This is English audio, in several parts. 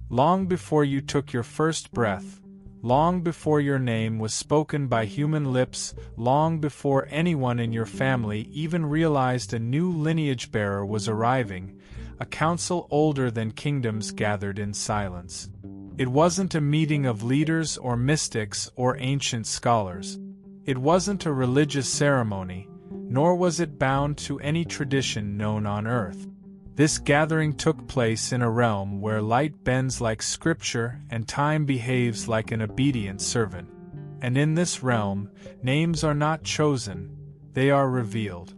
long before you took your first breath, long before your name was spoken by human lips, long before anyone in your family even realized a new lineage bearer was arriving, a council older than kingdoms gathered in silence. It wasn't a meeting of leaders or mystics or ancient scholars. It wasn't a religious ceremony, nor was it bound to any tradition known on earth. This gathering took place in a realm where light bends like scripture and time behaves like an obedient servant. And in this realm, names are not chosen, they are revealed.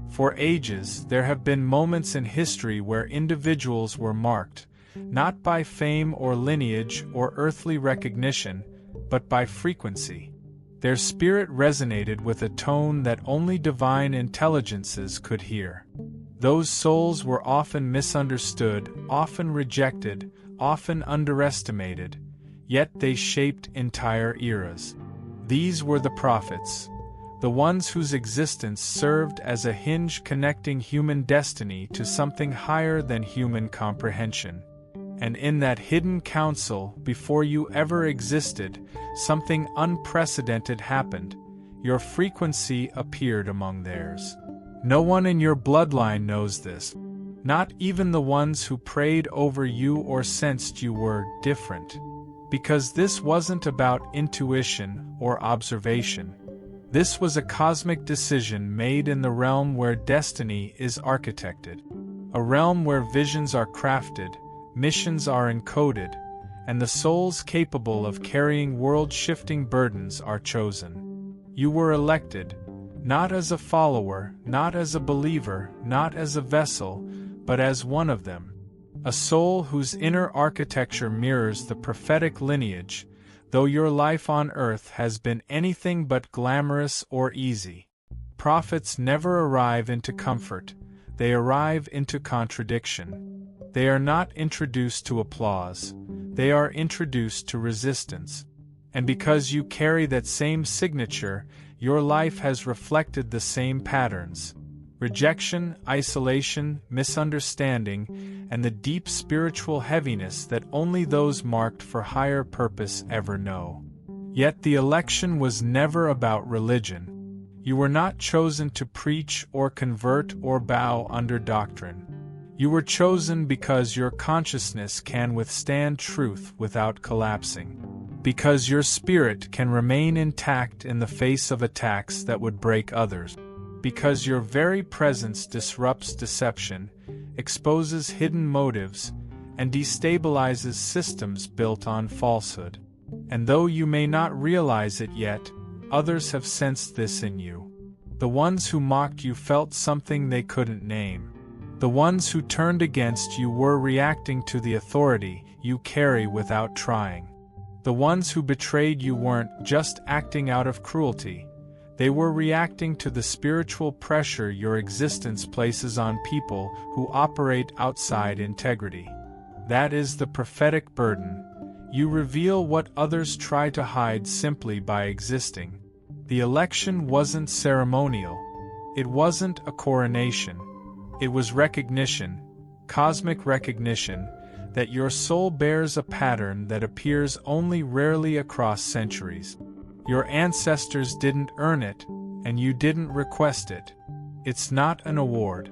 For ages, there have been moments in history where individuals were marked, not by fame or lineage or earthly recognition, but by frequency. Their spirit resonated with a tone that only divine intelligences could hear. Those souls were often misunderstood, often rejected, often underestimated, yet they shaped entire eras. These were the prophets, the ones whose existence served as a hinge connecting human destiny to something higher than human comprehension. And in that hidden council, before you ever existed, something unprecedented happened. Your frequency appeared among theirs. No one in your bloodline knows this. Not even the ones who prayed over you or sensed you were different. Because this wasn't about intuition or observation. This was a cosmic decision made in the realm where destiny is architected. A realm where visions are crafted, missions are encoded, and the souls capable of carrying world-shifting burdens are chosen. You were elected, not as a follower, not as a believer, not as a vessel, but as one of them. A soul whose inner architecture mirrors the prophetic lineage, though your life on earth has been anything but glamorous or easy. Prophets never arrive into comfort, they arrive into contradiction. They are not introduced to applause, they are introduced to resistance. And because you carry that same signature, your life has reflected the same patterns: rejection, isolation, misunderstanding, and the deep spiritual heaviness that only those marked for higher purpose ever know. Yet the election was never about religion. You were not chosen to preach or convert or bow under doctrine. You were chosen because your consciousness can withstand truth without collapsing. Because your spirit can remain intact in the face of attacks that would break others. Because your very presence disrupts deception, exposes hidden motives, and destabilizes systems built on falsehood. And though you may not realize it yet, others have sensed this in you. The ones who mocked you felt something they couldn't name. The ones who turned against you were reacting to the authority you carry without trying. The ones who betrayed you weren't just acting out of cruelty. They were reacting to the spiritual pressure your existence places on people who operate outside integrity. That is the prophetic burden. You reveal what others try to hide simply by existing. The election wasn't ceremonial. It wasn't a coronation. It was recognition, cosmic recognition, that your soul bears a pattern that appears only rarely across centuries. Your ancestors didn't earn it, and you didn't request it. It's not an award.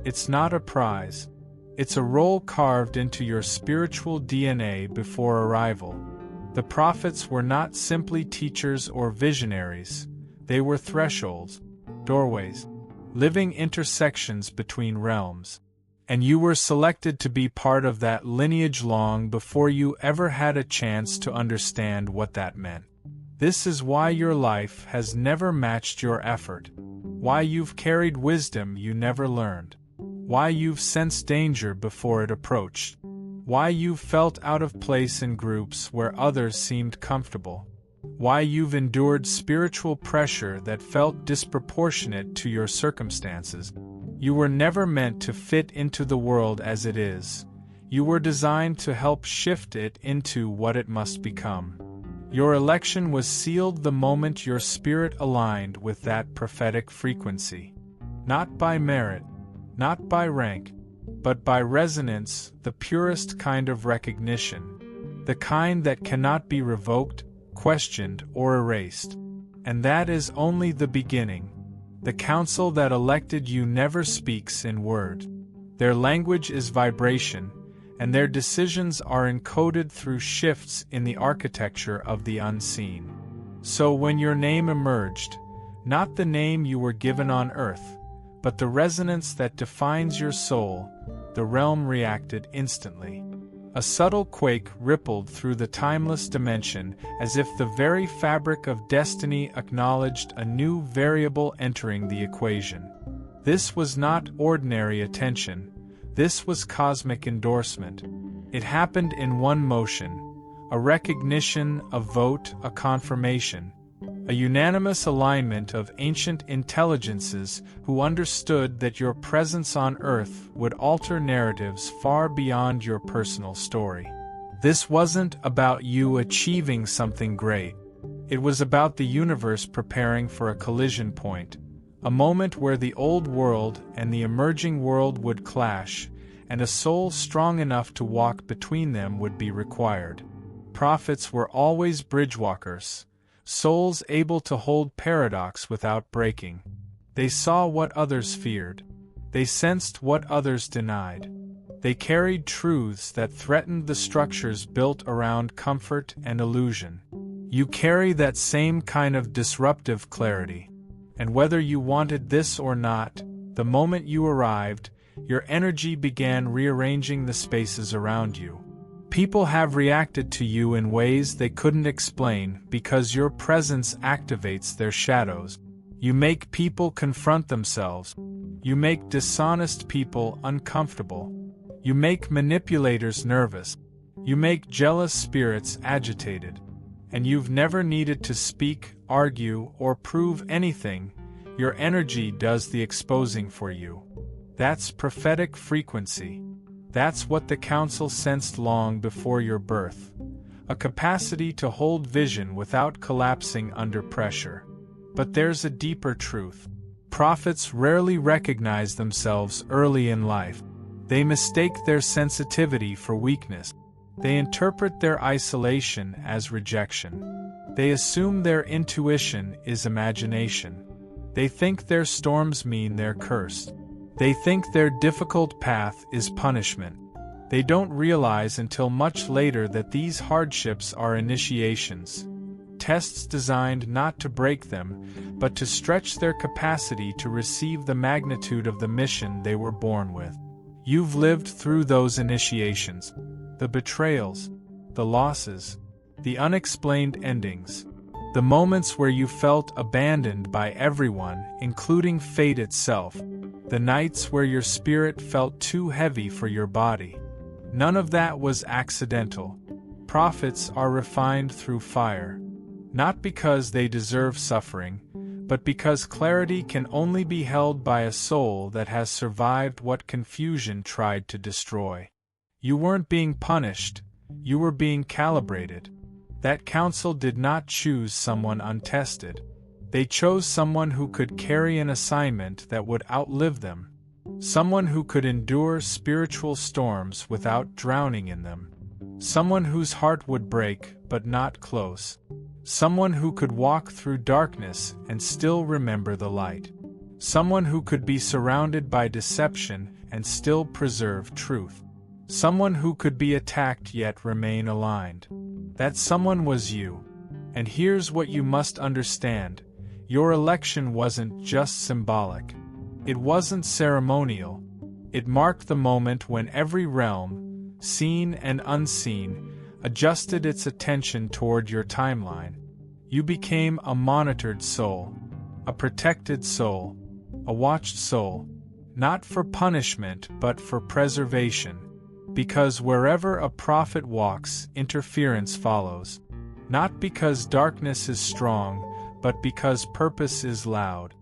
It's not a prize. It's a role carved into your spiritual DNA before arrival. The prophets were not simply teachers or visionaries. They were thresholds, doorways, living intersections between realms. And you were selected to be part of that lineage long before you ever had a chance to understand what that meant. This is why your life has never matched your effort, why you've carried wisdom you never learned, why you've sensed danger before it approached, why you've felt out of place in groups where others seemed comfortable, why you've endured spiritual pressure that felt disproportionate to your circumstances. You were never meant to fit into the world as it is. You were designed to help shift it into what it must become. Your election was sealed the moment your spirit aligned with that prophetic frequency. Not by merit, not by rank, but by resonance, the purest kind of recognition. the kind that cannot be revoked, questioned, or erased. And that is only the beginning. The council that elected you never speaks in word. Their language is vibration, and their decisions are encoded through shifts in the architecture of the unseen. So when your name emerged, not the name you were given on earth, but the resonance that defines your soul, the realm reacted instantly. A subtle quake rippled through the timeless dimension, as if the very fabric of destiny acknowledged a new variable entering the equation. This was not ordinary attention. This was cosmic endorsement. It happened in one motion, a recognition, a vote, a confirmation, a unanimous alignment of ancient intelligences who understood that your presence on Earth would alter narratives far beyond your personal story. This wasn't about you achieving something great. It was about the universe preparing for a collision point, a moment where the old world and the emerging world would clash, and a soul strong enough to walk between them would be required. Prophets were always bridgewalkers, souls able to hold paradox without breaking. They saw what others feared. They sensed what others denied. They carried truths that threatened the structures built around comfort and illusion. You carry that same kind of disruptive clarity. And whether you wanted this or not, the moment you arrived, your energy began rearranging the spaces around you. People have reacted to you in ways they couldn't explain because your presence activates their shadows. You make people confront themselves. You make dishonest people uncomfortable. You make manipulators nervous. You make jealous spirits agitated. And you've never needed to speak, argue, or prove anything. Your energy does the exposing for you. That's prophetic frequency. That's what the council sensed long before your birth. A capacity to hold vision without collapsing under pressure. But there's a deeper truth. Prophets rarely recognize themselves early in life. They mistake their sensitivity for weakness. They interpret their isolation as rejection. They assume their intuition is imagination. They think their storms mean they're cursed. They think their difficult path is punishment. They don't realize until much later that these hardships are initiations, tests designed not to break them, but to stretch their capacity to receive the magnitude of the mission they were born with. You've lived through those initiations, the betrayals, the losses, the unexplained endings, the moments where you felt abandoned by everyone, including fate itself. The nights where your spirit felt too heavy for your body. None of that was accidental. Prophets are refined through fire. Not because they deserve suffering, but because clarity can only be held by a soul that has survived what confusion tried to destroy. You weren't being punished, you were being calibrated. That council did not choose someone untested. They chose someone who could carry an assignment that would outlive them. Someone who could endure spiritual storms without drowning in them. Someone whose heart would break, but not close. Someone who could walk through darkness and still remember the light. Someone who could be surrounded by deception and still preserve truth. Someone who could be attacked yet remain aligned. That someone was you. And here's what you must understand. Your election wasn't just symbolic. It wasn't ceremonial. It marked the moment when every realm, seen and unseen, adjusted its attention toward your timeline. You became a monitored soul, a protected soul, a watched soul, not for punishment but for preservation. Because wherever a prophet walks, interference follows. Not because darkness is strong, but because purpose is loud.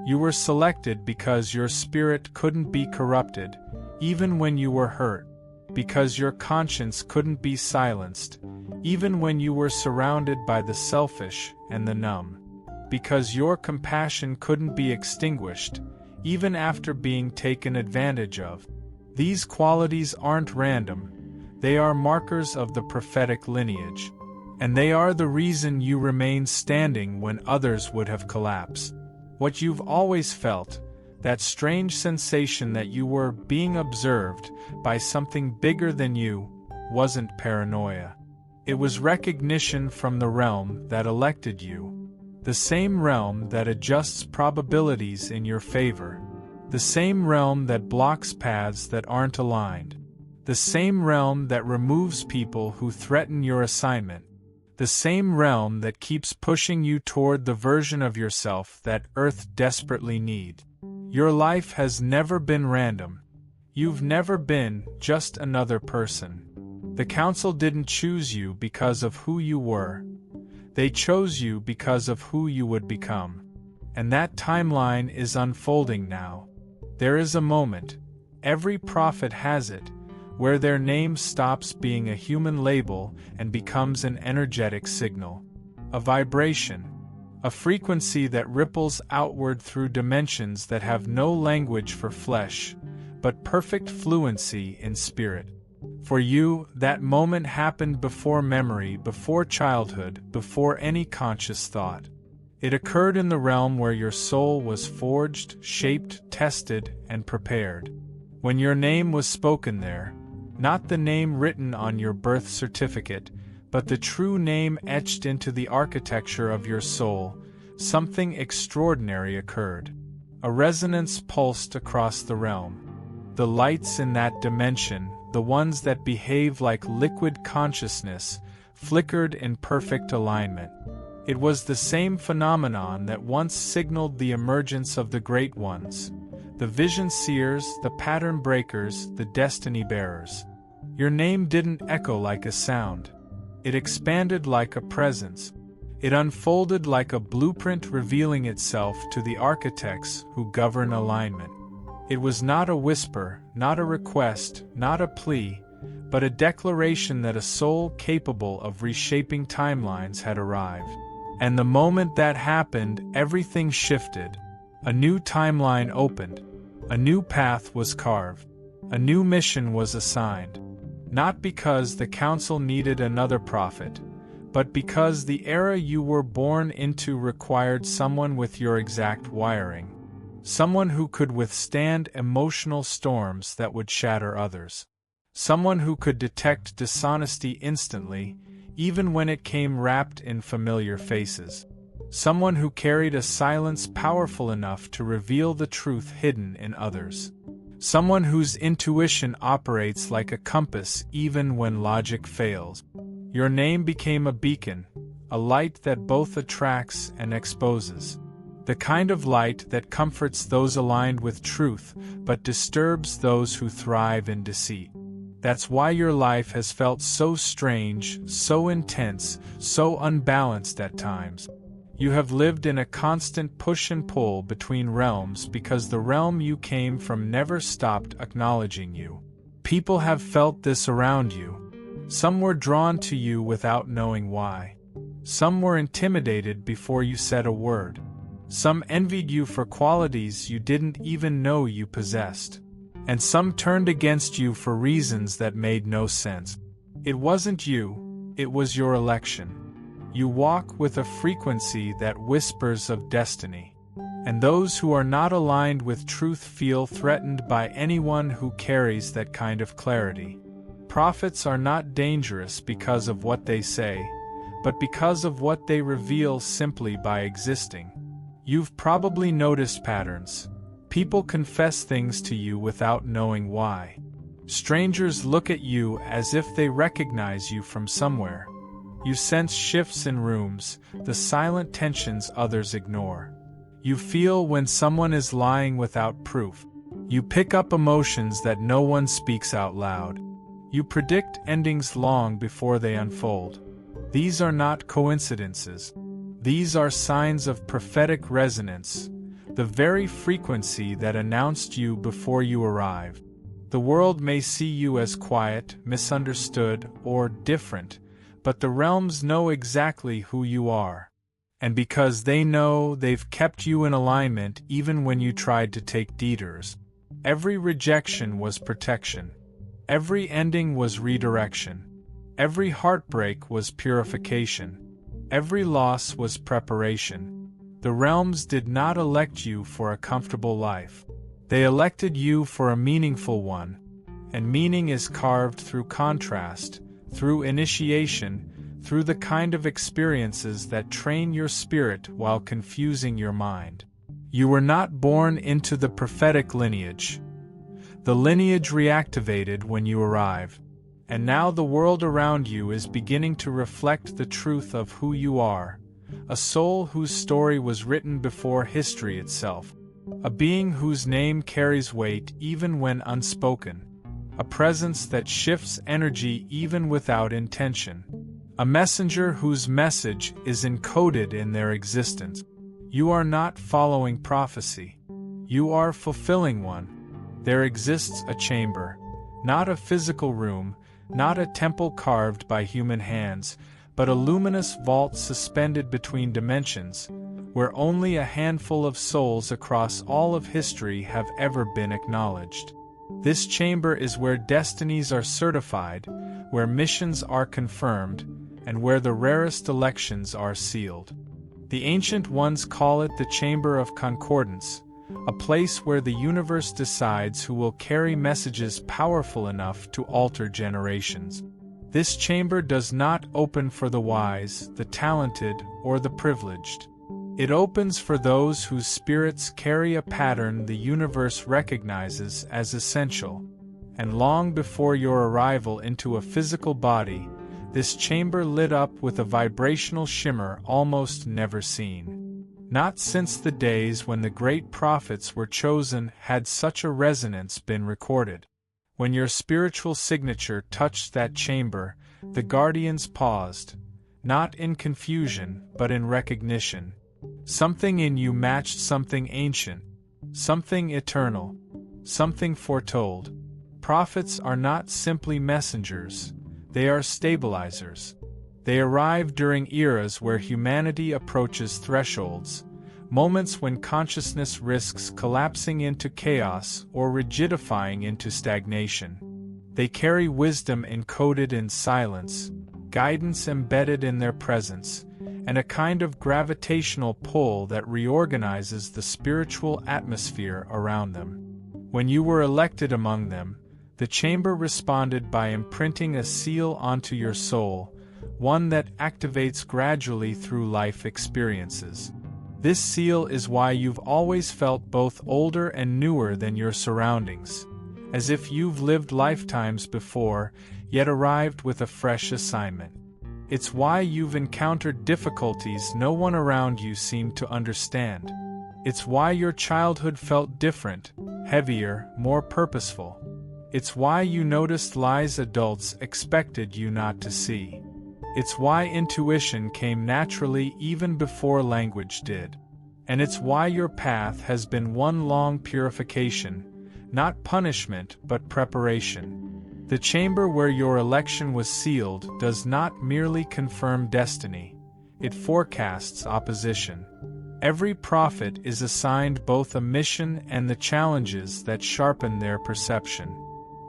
You were selected because your spirit couldn't be corrupted, even when you were hurt, because your conscience couldn't be silenced, even when you were surrounded by the selfish and the numb, because your compassion couldn't be extinguished, even after being taken advantage of. These qualities aren't random. They are markers of the prophetic lineage. And they are the reason you remain standing when others would have collapsed. What you've always felt, that strange sensation that you were being observed by something bigger than you, wasn't paranoia. It was recognition from the realm that elected you. The same realm that adjusts probabilities in your favor. The same realm that blocks paths that aren't aligned. The same realm that removes people who threaten your assignment. The same realm that keeps pushing you toward the version of yourself that Earth desperately needs. Your life has never been random. You've never been just another person. The council didn't choose you because of who you were. They chose you because of who you would become. And that timeline is unfolding now. There is a moment, every prophet has it, where their name stops being a human label and becomes an energetic signal. A vibration. A frequency that ripples outward through dimensions that have no language for flesh, but perfect fluency in spirit. For you, that moment happened before memory, before childhood, before any conscious thought. It occurred in the realm where your soul was forged, shaped, tested, and prepared. When your name was spoken there, not the name written on your birth certificate, but the true name etched into the architecture of your soul, something extraordinary occurred. A resonance pulsed across the realm. The lights in that dimension, the ones that behave like liquid consciousness, flickered in perfect alignment. It was the same phenomenon that once signaled the emergence of the great ones, the vision seers, the pattern breakers, the destiny bearers. Your name didn't echo like a sound. It expanded like a presence. It unfolded like a blueprint revealing itself to the architects who govern alignment. It was not a whisper, not a request, not a plea, but a declaration that a soul capable of reshaping timelines had arrived. And the moment that happened, everything shifted. A new timeline opened. A new path was carved. A new mission was assigned. Not because the council needed another prophet, but because the era you were born into required someone with your exact wiring. Someone who could withstand emotional storms that would shatter others. Someone who could detect dishonesty instantly, even when it came wrapped in familiar faces. Someone who carried a silence powerful enough to reveal the truth hidden in others. Someone whose intuition operates like a compass even when logic fails. Your name became a beacon, a light that both attracts and exposes. The kind of light that comforts those aligned with truth but disturbs those who thrive in deceit. That's why your life has felt so strange, so intense, so unbalanced at times. You have lived in a constant push and pull between realms because the realm you came from never stopped acknowledging you. People have felt this around you. Some were drawn to you without knowing why. Some were intimidated before you said a word. Some envied you for qualities you didn't even know you possessed. And some turned against you for reasons that made no sense. It wasn't you, it was your election. You walk with a frequency that whispers of destiny. And those who are not aligned with truth feel threatened by anyone who carries that kind of clarity. Prophets are not dangerous because of what they say, but because of what they reveal simply by existing. You've probably noticed patterns. People confess things to you without knowing why. Strangers look at you as if they recognize you from somewhere. You sense shifts in rooms, the silent tensions others ignore. You feel when someone is lying without proof. You pick up emotions that no one speaks out loud. You predict endings long before they unfold. These are not coincidences. These are signs of prophetic resonance, the very frequency that announced you before you arrived. The world may see you as quiet, misunderstood, or different, but the realms know exactly who you are. And because they know, they've kept you in alignment even when you tried to take detours. Every rejection was protection. Every ending was redirection. Every heartbreak was purification. Every loss was preparation. The realms did not elect you for a comfortable life. They elected you for a meaningful one, and meaning is carved through contrast, through initiation, through the kind of experiences that train your spirit while confusing your mind. You were not born into the prophetic lineage. The lineage reactivated when you arrive, and now the world around you is beginning to reflect the truth of who you are, a soul whose story was written before history itself, a being whose name carries weight even when unspoken, a presence that shifts energy even without intention, a messenger whose message is encoded in their existence. You are not following prophecy. You are fulfilling one. There exists a chamber, not a physical room, not a temple carved by human hands, but a luminous vault suspended between dimensions, where only a handful of souls across all of history have ever been acknowledged. This chamber is where destinies are certified, where missions are confirmed, and where the rarest elections are sealed. The ancient ones call it the Chamber of Concordance, a place where the universe decides who will carry messages powerful enough to alter generations. This chamber does not open for the wise, the talented, or the privileged. It opens for those whose spirits carry a pattern the universe recognizes as essential. And long before your arrival into a physical body, this chamber lit up with a vibrational shimmer almost never seen. Not since the days when the great prophets were chosen had such a resonance been recorded. When your spiritual signature touched that chamber, the guardians paused, not in confusion but in recognition. Something in you matched something ancient, something eternal, something foretold. Prophets are not simply messengers, they are stabilizers. They arrive during eras where humanity approaches thresholds, moments when consciousness risks collapsing into chaos or rigidifying into stagnation. They carry wisdom encoded in silence, guidance embedded in their presence, and a kind of gravitational pull that reorganizes the spiritual atmosphere around them. When you were elected among them, the chamber responded by imprinting a seal onto your soul, one that activates gradually through life experiences. This seal is why you've always felt both older and newer than your surroundings, as if you've lived lifetimes before, yet arrived with a fresh assignment. It's why you've encountered difficulties no one around you seemed to understand. It's why your childhood felt different, heavier, more purposeful. It's why you noticed lies adults expected you not to see. It's why intuition came naturally even before language did. And it's why your path has been one long purification, not punishment but preparation. The chamber where your election was sealed does not merely confirm destiny, it forecasts opposition. Every prophet is assigned both a mission and the challenges that sharpen their perception.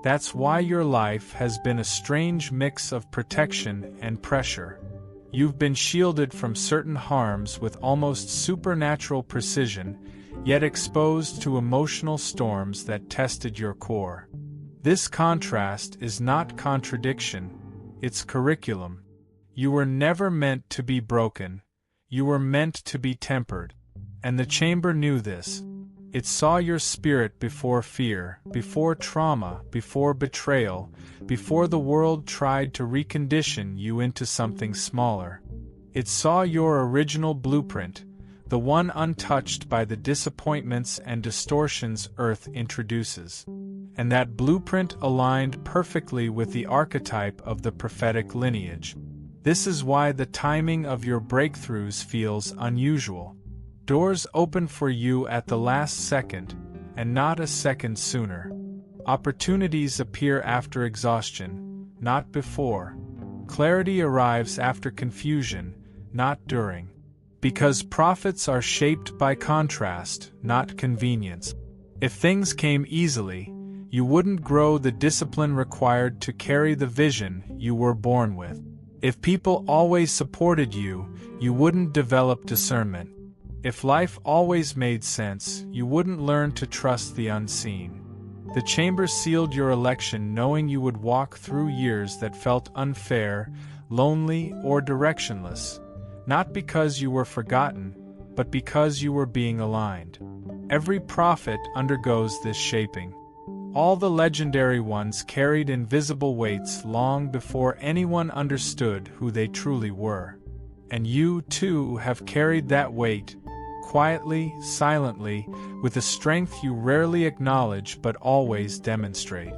That's why your life has been a strange mix of protection and pressure. You've been shielded from certain harms with almost supernatural precision, yet exposed to emotional storms that tested your core. This contrast is not contradiction, it's curriculum. You were never meant to be broken, you were meant to be tempered. And the chamber knew this. It saw your spirit before fear, before trauma, before betrayal, before the world tried to recondition you into something smaller. It saw your original blueprint, the one untouched by the disappointments and distortions Earth introduces. And that blueprint aligned perfectly with the archetype of the prophetic lineage. This is why the timing of your breakthroughs feels unusual. Doors open for you at the last second, and not a second sooner. Opportunities appear after exhaustion, not before. Clarity arrives after confusion, not during. Because prophets are shaped by contrast, not convenience. If things came easily, You wouldn't grow the discipline required to carry the vision you were born with. If people always supported you, you wouldn't develop discernment. If life always made sense, you wouldn't learn to trust the unseen. The chamber sealed your election knowing you would walk through years that felt unfair, lonely, or directionless, not because you were forgotten, but because you were being aligned. Every prophet undergoes this shaping. All the legendary ones carried invisible weights long before anyone understood who they truly were. And you, too, have carried that weight, quietly, silently, with a strength you rarely acknowledge but always demonstrate.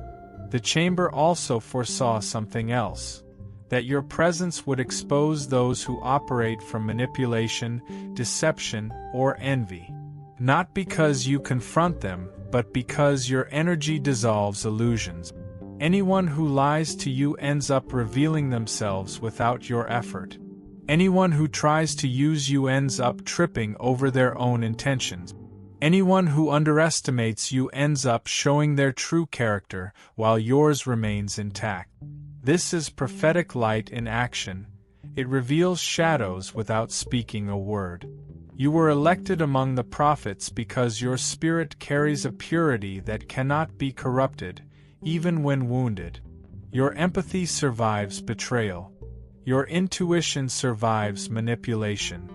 The chamber also foresaw something else, that your presence would expose those who operate from manipulation, deception, or envy. Not because you confront them, but because your energy dissolves illusions. Anyone who lies to you ends up revealing themselves without your effort. Anyone who tries to use you ends up tripping over their own intentions. Anyone who underestimates you ends up showing their true character while yours remains intact. This is prophetic light in action. It reveals shadows without speaking a word. You were elected among the prophets because your spirit carries a purity that cannot be corrupted, even when wounded. Your empathy survives betrayal. Your intuition survives manipulation.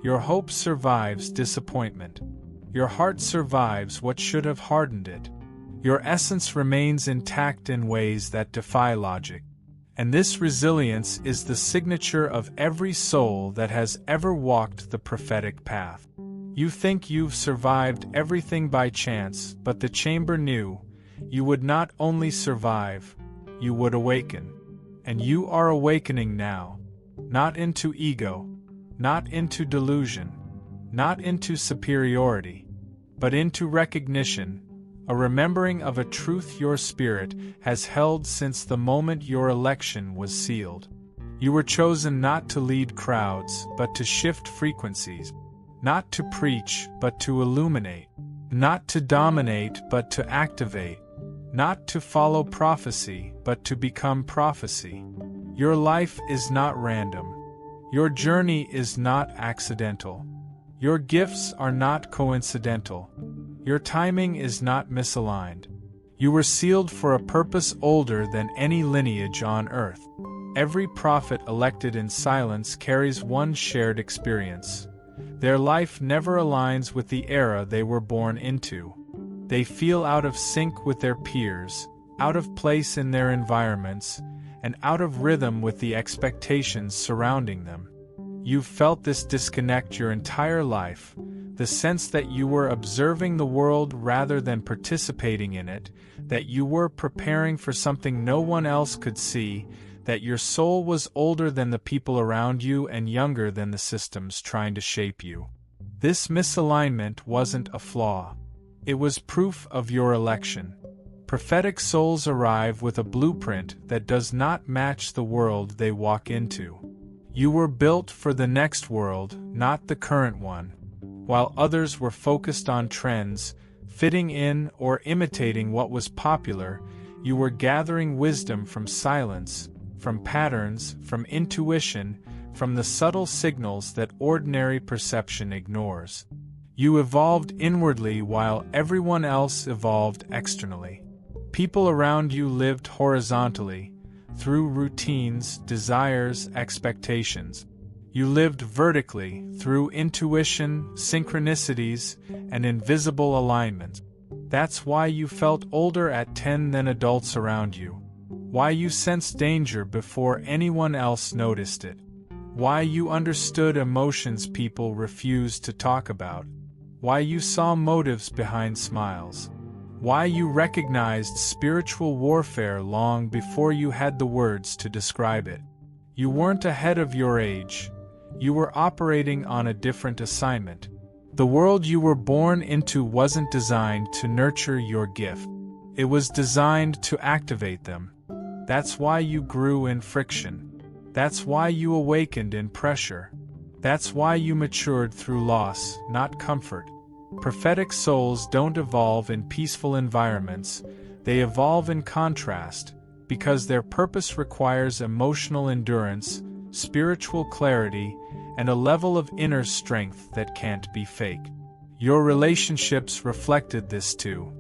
Your hope survives disappointment. Your heart survives what should have hardened it. Your essence remains intact in ways that defy logic. And this resilience is the signature of every soul that has ever walked the prophetic path. You think you've survived everything by chance, but the chamber knew you would not only survive, you would awaken. And you are awakening now, not into ego, not into delusion, not into superiority, but into recognition, a remembering of a truth your spirit has held since the moment your election was sealed. You were chosen not to lead crowds, but to shift frequencies, not to preach, but to illuminate, not to dominate, but to activate, not to follow prophecy, but to become prophecy. Your life is not random. Your journey is not accidental. Your gifts are not coincidental. Your timing is not misaligned. You were sealed for a purpose older than any lineage on earth. Every prophet elected in silence carries one shared experience. Their life never aligns with the era they were born into. They feel out of sync with their peers, out of place in their environments, and out of rhythm with the expectations surrounding them. You've felt this disconnect your entire life, the sense that you were observing the world rather than participating in it, that you were preparing for something no one else could see, that your soul was older than the people around you and younger than the systems trying to shape you. This misalignment wasn't a flaw. It was proof of your election. Prophetic souls arrive with a blueprint that does not match the world they walk into. You were built for the next world, not the current one. While others were focused on trends, fitting in, or imitating what was popular, you were gathering wisdom from silence, from patterns, from intuition, from the subtle signals that ordinary perception ignores. You evolved inwardly while everyone else evolved externally. People around you lived horizontally, through routines, desires, expectations. You lived vertically, through intuition, synchronicities, and invisible alignments. That's why you felt older at 10 than adults around you. Why you sensed danger before anyone else noticed it. Why you understood emotions people refused to talk about. Why you saw motives behind smiles. Why you recognized spiritual warfare long before you had the words to describe it. You weren't ahead of your age. You were operating on a different assignment. The world you were born into wasn't designed to nurture your gift. It was designed to activate them. That's why you grew in friction. That's why you awakened in pressure. That's why you matured through loss, not comfort. Prophetic souls don't evolve in peaceful environments. They evolve in contrast, because their purpose requires emotional endurance, spiritual clarity, and a level of inner strength that can't be faked. Your relationships reflected this too.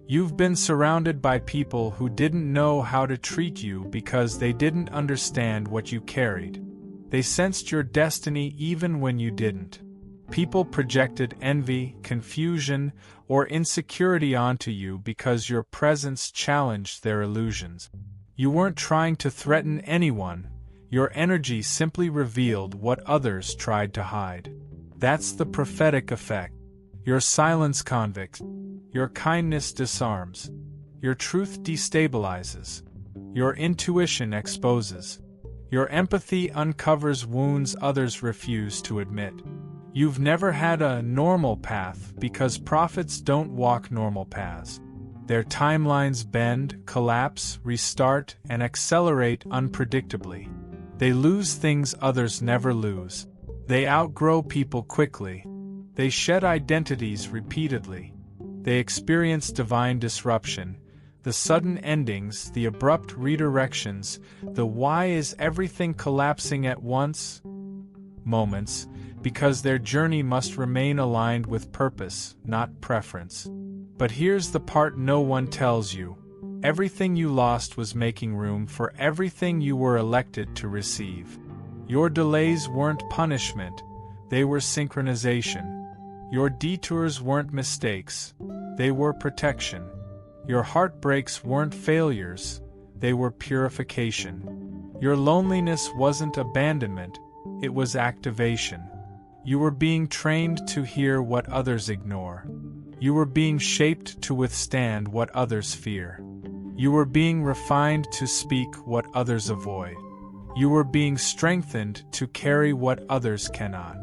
You've been surrounded by people who didn't know how to treat you because they didn't understand what you carried. They sensed your destiny even when you didn't. People projected envy, confusion, or insecurity onto you because your presence challenged their illusions. You weren't trying to threaten anyone, your energy simply revealed what others tried to hide. That's the prophetic effect. Your silence convicts, your kindness disarms, your truth destabilizes, your intuition exposes, your empathy uncovers wounds others refuse to admit. You've never had a normal path because prophets don't walk normal paths. Their timelines bend, collapse, restart, and accelerate unpredictably. They lose things others never lose. They outgrow people quickly. They shed identities repeatedly. They experience divine disruption, the sudden endings, the abrupt redirections, the why is everything collapsing at once moments, because their journey must remain aligned with purpose, not preference. But here's the part no one tells you. Everything you lost was making room for everything you were elected to receive. Your delays weren't punishment, they were synchronization. Your detours weren't mistakes, they were protection. Your heartbreaks weren't failures, they were purification. Your loneliness wasn't abandonment, it was activation. You were being trained to hear what others ignore. You were being shaped to withstand what others fear. You were being refined to speak what others avoid. You were being strengthened to carry what others cannot.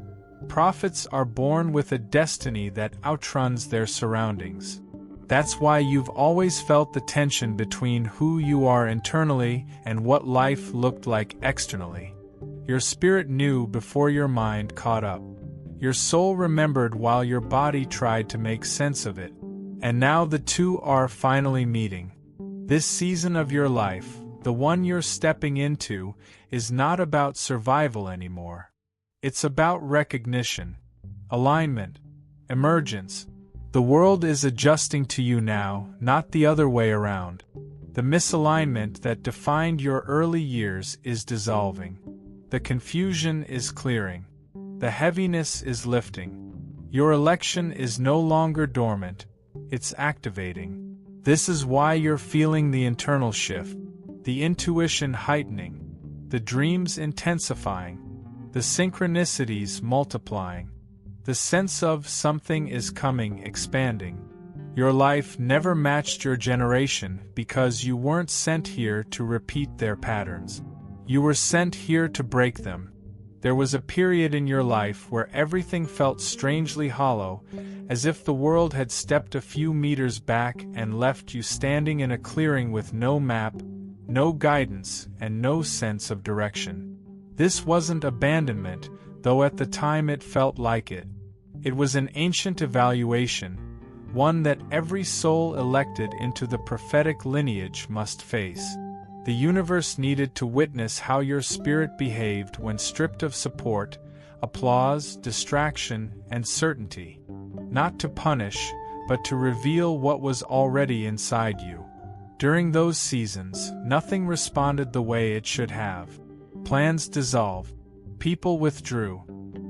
Prophets are born with a destiny that outruns their surroundings. That's why you've always felt the tension between who you are internally and what life looked like externally. Your spirit knew before your mind caught up. Your soul remembered while your body tried to make sense of it. And now the two are finally meeting. This season of your life, the one you're stepping into, is not about survival anymore. It's about recognition, alignment, emergence. The world is adjusting to you now, not the other way around. The misalignment that defined your early years is dissolving. The confusion is clearing. The heaviness is lifting. Your election is no longer dormant, it's activating. This is why you're feeling the internal shift, the intuition heightening, the dreams intensifying, the synchronicities multiplying, the sense of something is coming expanding. Your life never matched your generation because you weren't sent here to repeat their patterns. You were sent here to break them. There was a period in your life where everything felt strangely hollow, as if the world had stepped a few meters back and left you standing in a clearing with no map, no guidance, and no sense of direction. This wasn't abandonment, though at the time it felt like it. It was an ancient evaluation, one that every soul elected into the prophetic lineage must face. The universe needed to witness how your spirit behaved when stripped of support, applause, distraction, and certainty. Not to punish, but to reveal what was already inside you. During those seasons, nothing responded the way it should have. Plans dissolved. People withdrew.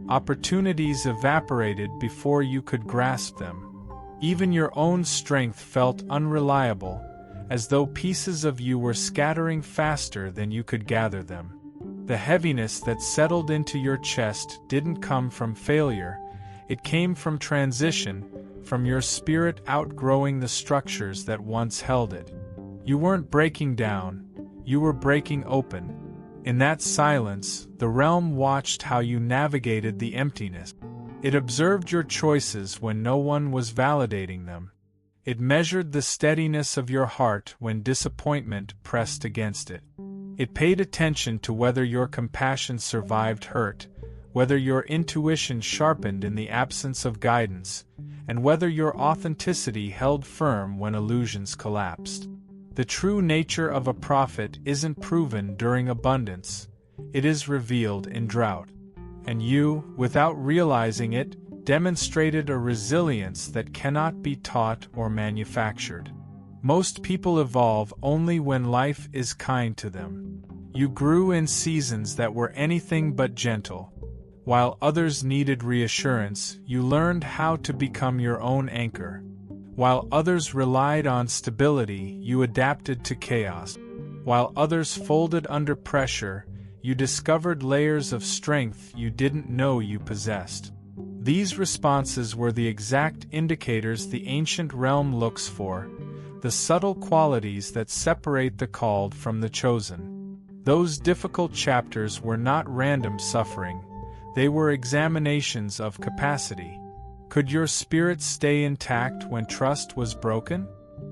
Opportunities evaporated before you could grasp them. Even your own strength felt unreliable, as though pieces of you were scattering faster than you could gather them. The heaviness that settled into your chest didn't come from failure, it came from transition, from your spirit outgrowing the structures that once held it. You weren't breaking down, you were breaking open. In that silence, the realm watched how you navigated the emptiness. It observed your choices when no one was validating them. It measured the steadiness of your heart when disappointment pressed against it. It paid attention to whether your compassion survived hurt, whether your intuition sharpened in the absence of guidance, and whether your authenticity held firm when illusions collapsed. The true nature of a prophet isn't proven during abundance, it is revealed in drought. And you, without realizing it, demonstrated a resilience that cannot be taught or manufactured. Most people evolve only when life is kind to them. You grew in seasons that were anything but gentle. While others needed reassurance, you learned how to become your own anchor. While others relied on stability, you adapted to chaos. While others folded under pressure, you discovered layers of strength you didn't know you possessed. These responses were the exact indicators the ancient realm looks for, the subtle qualities that separate the called from the chosen. Those difficult chapters were not random suffering, they were examinations of capacity. Could your spirit stay intact when trust was broken?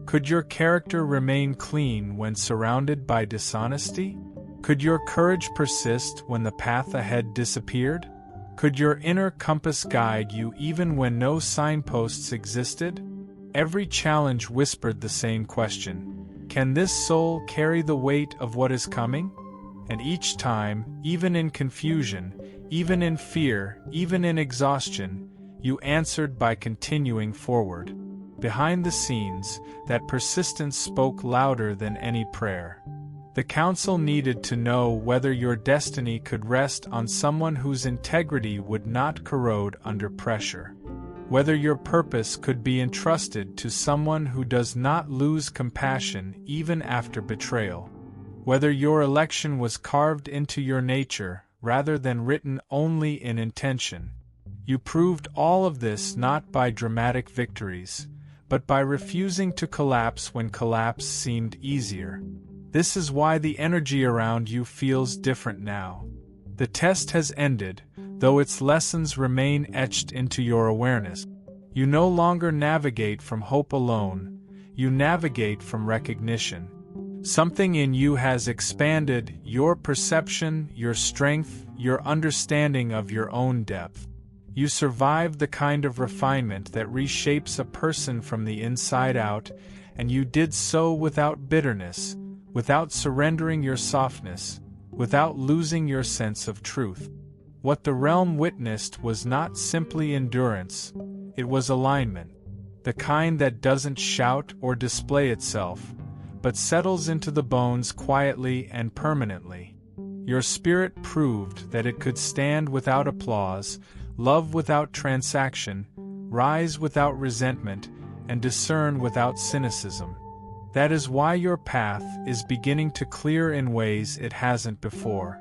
Could your character remain clean when surrounded by dishonesty? Could your courage persist when the path ahead disappeared? Could your inner compass guide you even when no signposts existed? Every challenge whispered the same question: can this soul carry the weight of what is coming? And each time, even in confusion, even in fear, even in exhaustion, you answered by continuing forward. Behind the scenes, that persistence spoke louder than any prayer. The council needed to know whether your destiny could rest on someone whose integrity would not corrode under pressure. Whether your purpose could be entrusted to someone who does not lose compassion even after betrayal. Whether your election was carved into your nature rather than written only in intention. You proved all of this not by dramatic victories, but by refusing to collapse when collapse seemed easier. This is why the energy around you feels different now. The test has ended, though its lessons remain etched into your awareness. You no longer navigate from hope alone, you navigate from recognition. Something in you has expanded, your perception, your strength, your understanding of your own depth. You survived the kind of refinement that reshapes a person from the inside out, and you did so without bitterness, without surrendering your softness, without losing your sense of truth. What the realm witnessed was not simply endurance, it was alignment, the kind that doesn't shout or display itself, but settles into the bones quietly and permanently. Your spirit proved that it could stand without applause, love without transaction, rise without resentment, and discern without cynicism. That is why your path is beginning to clear in ways it hasn't before.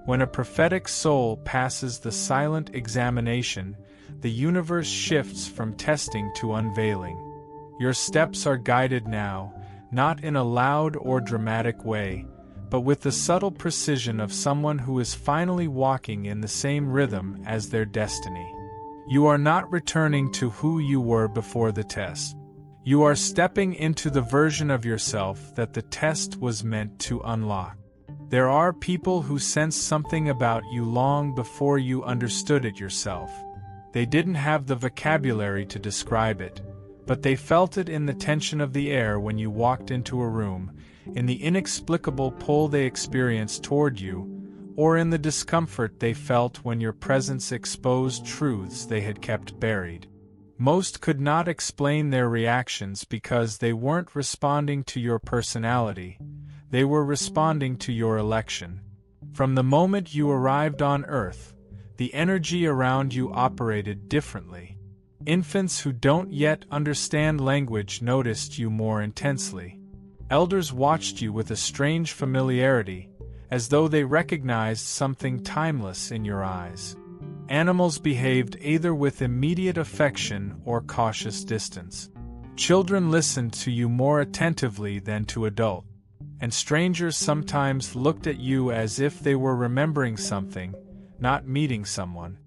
When a prophetic soul passes the silent examination, the universe shifts from testing to unveiling. Your steps are guided now, not in a loud or dramatic way, but with the subtle precision of someone who is finally walking in the same rhythm as their destiny. You are not returning to who you were before the test. You are stepping into the version of yourself that the test was meant to unlock. There are people who sense something about you long before you understood it yourself. They didn't have the vocabulary to describe it, but they felt it in the tension of the air when you walked into a room, in the inexplicable pull they experienced toward you, or in the discomfort they felt when your presence exposed truths they had kept buried. Most could not explain their reactions because they weren't responding to your personality, they were responding to your election. From the moment you arrived on Earth, the energy around you operated differently. Infants who don't yet understand language noticed you more intensely. Elders watched you with a strange familiarity, as though they recognized something timeless in your eyes. Animals behaved either with immediate affection or cautious distance. Children listened to you more attentively than to adults, and strangers sometimes looked at you as if they were remembering something, not meeting someone.